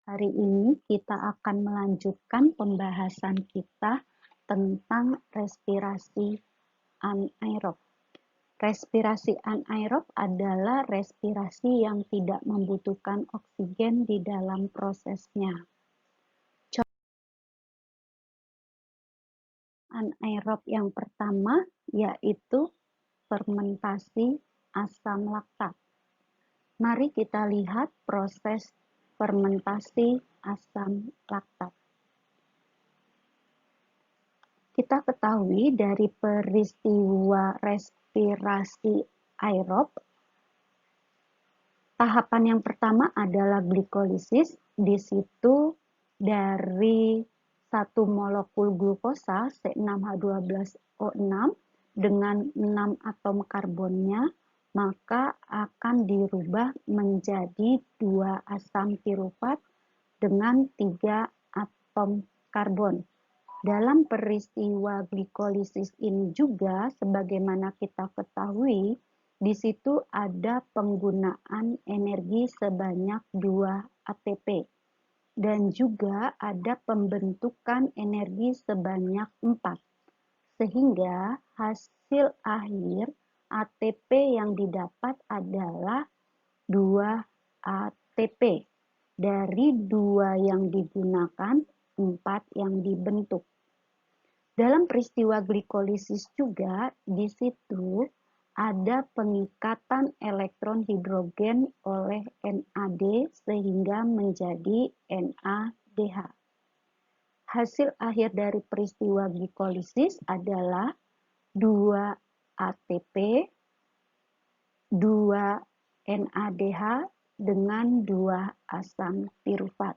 Hari ini kita akan melanjutkan pembahasan kita tentang respirasi anaerob. Respirasi anaerob adalah respirasi yang tidak membutuhkan oksigen di dalam prosesnya. Anaerob yang pertama yaitu fermentasi asam laktat. Mari kita lihat proses fermentasi asam laktat. Kita ketahui dari peristiwa respirasi aerob, tahapan yang pertama adalah glikolisis. Di situ dari satu molekul glukosa C6H12O6 dengan 6 atom karbonnya, maka akan dirubah menjadi 2 asam pirufat dengan 3 atom karbon. Dalam peristiwa glikolisis ini juga, sebagaimana kita ketahui, di situ ada penggunaan energi sebanyak 2 ATP dan juga ada pembentukan energi sebanyak 4. Sehingga hasil akhir ATP yang didapat adalah 2 ATP. Dari 2 yang digunakan, 4 yang dibentuk. Dalam peristiwa glikolisis juga, di situ ada pengikatan elektron hidrogen oleh NAD sehingga menjadi NADH. Hasil akhir dari peristiwa glikolisis adalah 2 ATP, 2 NADH dengan 2 asam pirufat.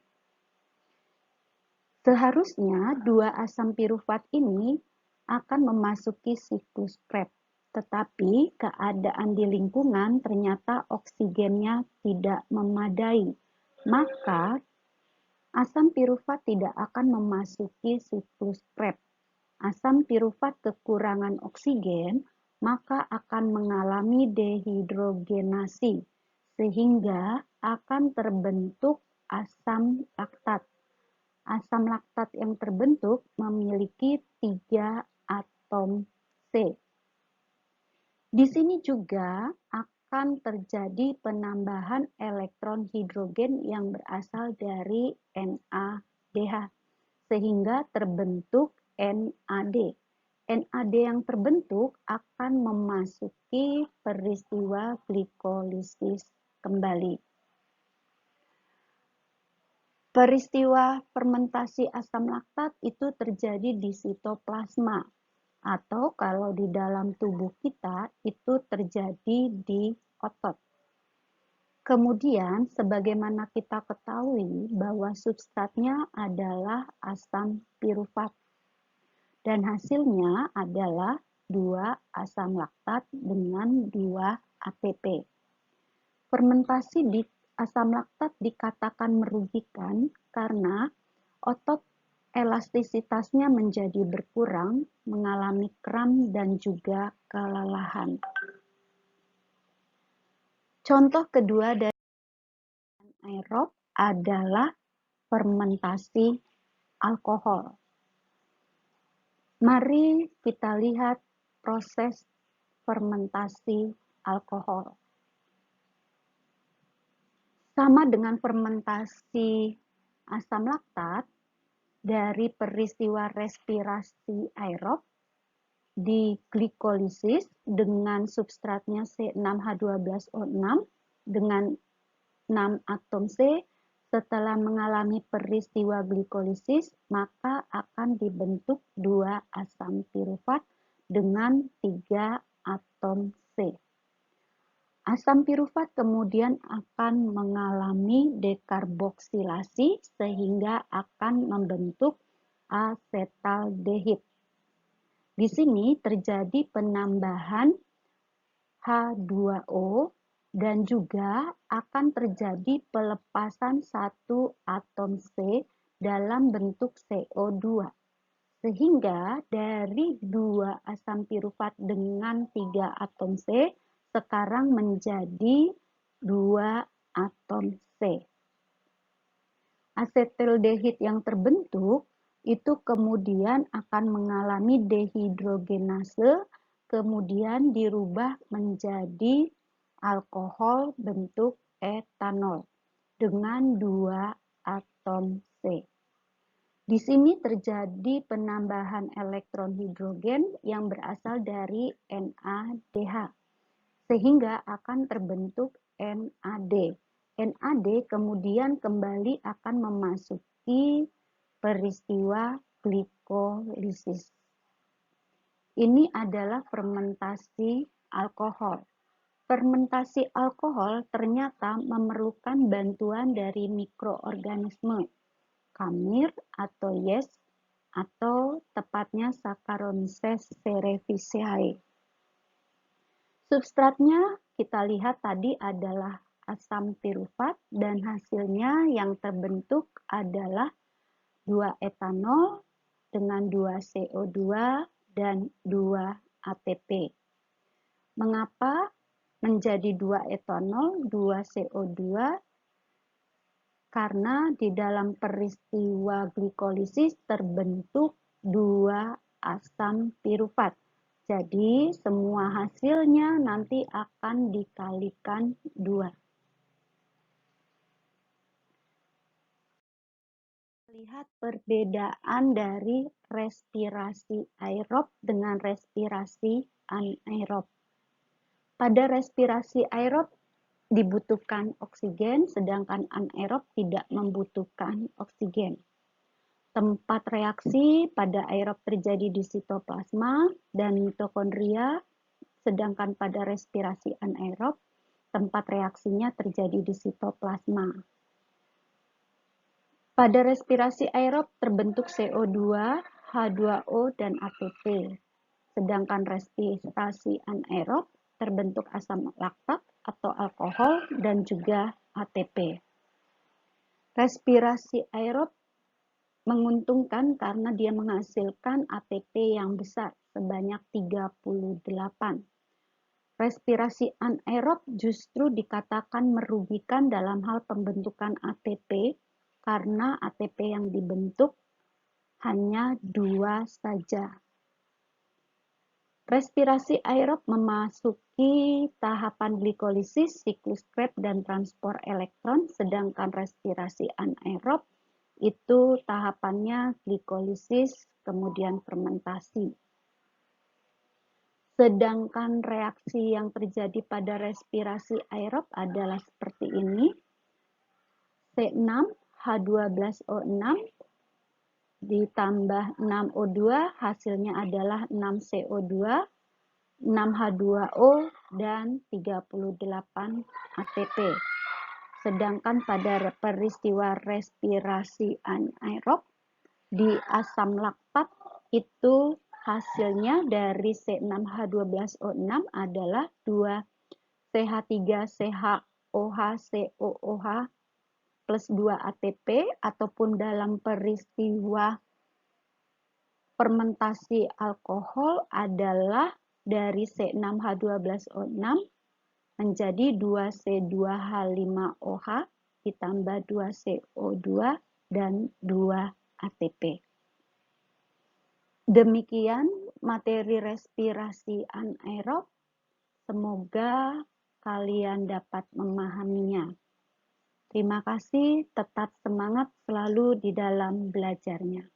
Seharusnya 2 asam pirufat ini akan memasuki siklus Krebs, tetapi keadaan di lingkungan ternyata oksigennya tidak memadai. Maka asam pirufat tidak akan memasuki siklus Krebs. Asam pirufat kekurangan oksigen maka akan mengalami dehidrogenasi sehingga akan terbentuk asam laktat. Asam laktat yang terbentuk memiliki 3 atom C. Di sini juga akan terjadi penambahan elektron hidrogen yang berasal dari NADH sehingga terbentuk NAD. NAD yang terbentuk akan memasuki peristiwa glikolisis kembali. Peristiwa fermentasi asam laktat itu terjadi di sitoplasma atau kalau di dalam tubuh kita itu terjadi di otot. Kemudian sebagaimana kita ketahui bahwa substratnya adalah asam pirufat dan hasilnya adalah 2 asam laktat dengan 2 ATP. Fermentasi di asam laktat dikatakan merugikan karena otot elastisitasnya menjadi berkurang, mengalami kram dan juga kelelahan. Contoh kedua dari anaerob adalah fermentasi alkohol. Mari kita lihat proses fermentasi alkohol. Sama dengan fermentasi asam laktat, dari peristiwa respirasi aerob di glikolisis dengan substratnya C6H12O6 dengan 6 atom C, setelah mengalami peristiwa glikolisis maka akan dibentuk 2 asam pirufat dengan 3 atom C. Asam pirufat kemudian akan mengalami dekarboksilasi sehingga akan membentuk asetaldehid. Di sini terjadi penambahan H2O dan juga akan terjadi pelepasan 1 atom C dalam bentuk CO2. Sehingga dari 2 asam pirufat dengan 3 atom C sekarang menjadi 2 atom C. Asetaldehid yang terbentuk itu kemudian akan mengalami dehidrogenase, kemudian dirubah menjadi alkohol bentuk etanol dengan 2 atom C. Di sini terjadi penambahan elektron hidrogen yang berasal dari NADH, sehingga akan terbentuk NAD. NAD kemudian kembali akan memasuki peristiwa glikolisis. Ini adalah fermentasi alkohol. Fermentasi alkohol ternyata memerlukan bantuan dari mikroorganisme, khamir atau yeast, atau tepatnya Saccharomyces cerevisiae. Substratnya kita lihat tadi adalah asam pirufat dan hasilnya yang terbentuk adalah 2 etanol dengan 2 CO2 dan 2 ATP. Mengapa menjadi 2 etanol, 2 CO2? Karena di dalam peristiwa glikolisis terbentuk 2 asam pirufat. Jadi semua hasilnya nanti akan dikalikan 2. Lihat perbedaan dari respirasi aerob dengan respirasi anaerob. Pada respirasi aerob dibutuhkan oksigen, sedangkan anaerob tidak membutuhkan oksigen. Tempat reaksi pada aerob terjadi di sitoplasma dan mitokondria, sedangkan pada respirasi anaerob tempat reaksinya terjadi di sitoplasma. Pada respirasi aerob terbentuk CO2, H2O, dan ATP. Sedangkan respirasi anaerob terbentuk asam laktat atau alkohol dan juga ATP. Respirasi aerob menguntungkan karena dia menghasilkan ATP yang besar sebanyak 38. Respirasi anaerob justru dikatakan merugikan dalam hal pembentukan ATP karena ATP yang dibentuk hanya 2 saja. Respirasi aerob memasuki tahapan glikolisis, siklus Krebs, dan transport elektron, sedangkan respirasi anaerob itu tahapannya glikolisis, kemudian fermentasi. Sedangkan reaksi yang terjadi pada respirasi aerob adalah seperti ini. C6H12O6 ditambah 6O2 hasilnya adalah 6CO2, 6H2O, dan 38 ATP. Sedangkan pada peristiwa respirasi anaerob di asam laktat itu hasilnya dari C6H12O6 adalah 2CH3CHOH plus 2 ATP, ataupun dalam peristiwa fermentasi alkohol adalah dari C6H12O6 menjadi 2C2H5OH ditambah 2CO2 dan 2 ATP. Demikian materi respirasi anaerob. Semoga kalian dapat memahaminya. Terima kasih, tetap semangat selalu di dalam belajarnya.